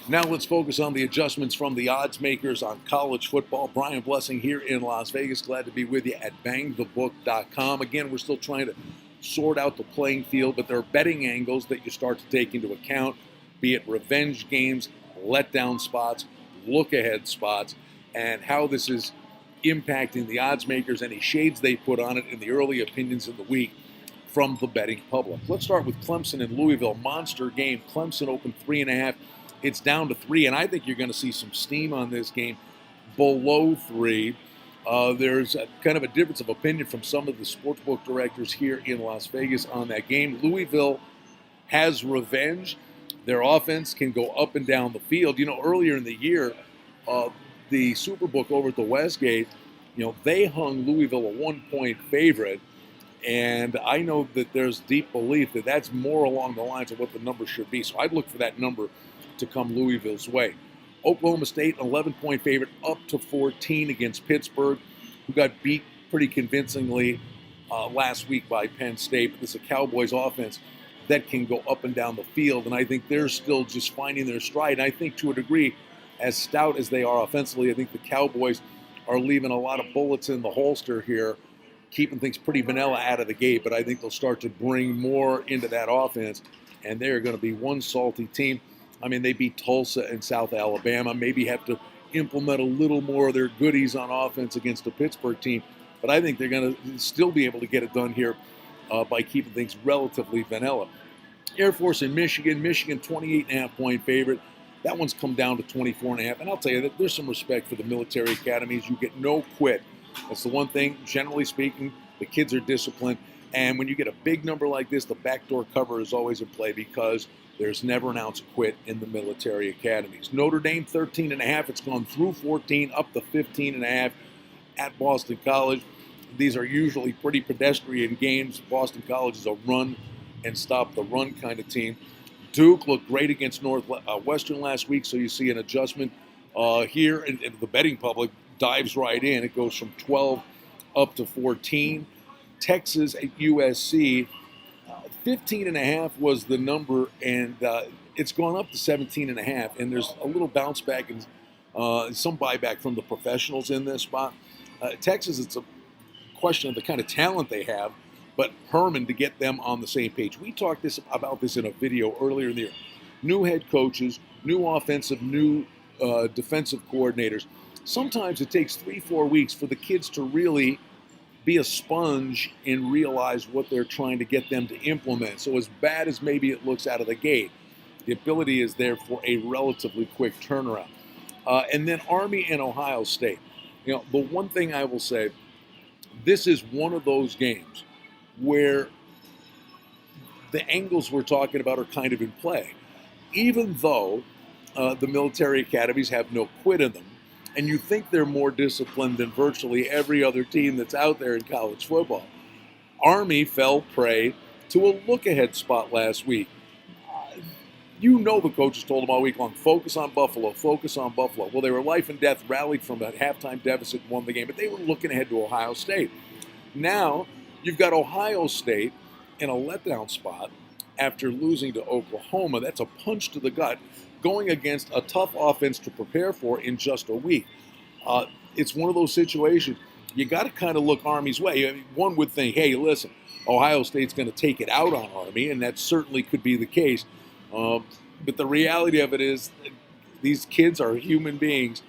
Now let's focus on the adjustments from the odds makers on college football. Brian Blessing here in Las Vegas. Glad to be with you at bangthebook.com. Again, we're still trying to sort out the playing field, but there are betting angles that you start to take into account, be it revenge games, letdown spots, look-ahead spots, and how this is impacting the odds makers, any shades they put on it, and the early opinions of the week from the betting public. Let's start with Clemson and Louisville. Monster game. Clemson opened 3.5. It's down to 3, and I think you're going to see some steam on this game below 3. There's kind of a difference of opinion from some of the sportsbook directors here in Las Vegas on that game. Louisville has revenge. Their offense can go up and down the field. You know, earlier in the year, the Superbook over at the Westgate, they hung Louisville a 1-point favorite. And I know that there's deep belief that that's more along the lines of what the number should be. So I'd look for that number to come Louisville's way. Oklahoma State, 11-point favorite, up to 14 against Pittsburgh, who got beat pretty convincingly last week by Penn State. But this is a Cowboys offense that can go up and down the field, and I think they're still just finding their stride. And I think to a degree, as stout as they are offensively, I think the Cowboys are leaving a lot of bullets in the holster here, keeping things pretty vanilla out of the gate, but I think they'll start to bring more into that offense, and they're going to be one salty team. I mean, they beat Tulsa and South Alabama, maybe have to implement a little more of their goodies on offense against the Pittsburgh team, but I think they're going to still be able to get it done here by keeping things relatively vanilla. Air Force in Michigan, 28.5-point favorite. That one's come down to 24.5, and I'll tell you that there's some respect for the military academies. You get no quit. That's the one thing, generally speaking, the kids are disciplined. And when you get a big number like this, the backdoor cover is always in play because there's never an ounce quit in the military academies. Notre Dame, 13.5. It's gone through 14, up to 15.5 at Boston College. These are usually pretty pedestrian games. Boston College is a run and stop the run kind of team. Duke looked great against Northwestern last week, so you see an adjustment here, and the betting public dives right in. It goes from 12 up to 14. Texas at USC, 15.5 was the number, and it's gone up to 17.5. And there's a little bounce back and some buyback from the professionals in this spot. Texas, it's a question of the kind of talent they have, but Herman to get them on the same page. We talked about this in a video earlier in the year. New head coaches, new offensive, new defensive coordinators. Sometimes it takes 3-4 weeks for the kids to really be a sponge and realize what they're trying to get them to implement. So as bad as maybe it looks out of the gate, the ability is there for a relatively quick turnaround. And then Army and Ohio State. The one thing I will say, this is one of those games where the angles we're talking about are kind of in play. Even though the military academies have no quit in them, and you think they're more disciplined than virtually every other team that's out there in college football, Army fell prey to a look-ahead spot last week. The coaches told them all week long, focus on Buffalo, focus on Buffalo. Well, they were life and death, rallied from a halftime deficit, won the game, but they were looking ahead to Ohio State. Now, you've got Ohio State in a letdown spot after losing to Oklahoma. That's a punch to the gut, going against a tough offense to prepare for in just a week. It's one of those situations, you got to kind of look Army's way. I mean, one would think, hey, listen, Ohio State's going to take it out on Army, and that certainly could be the case. But the reality of it is these kids are human beings,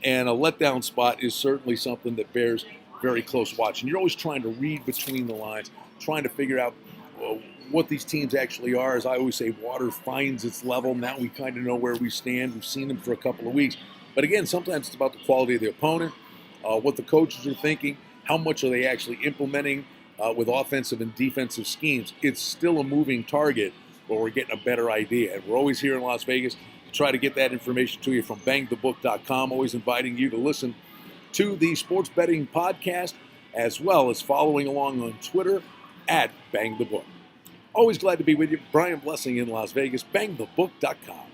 and a letdown spot is certainly something that bears very close watch. And you're always trying to read between the lines, trying to figure out what these teams actually are. As I always say, water finds its level. Now we kind of know where we stand. We've seen them for a couple of weeks. But again, sometimes it's about the quality of the opponent, what the coaches are thinking, how much are they actually implementing with offensive and defensive schemes. It's still a moving target, but we're getting a better idea. And we're always here in Las Vegas to try to get that information to you from bangthebook.com. Always inviting you to listen to the Sports Betting Podcast, as well as following along on Twitter at BangTheBook. Always glad to be with you. Brian Blessing in Las Vegas, bangthebook.com.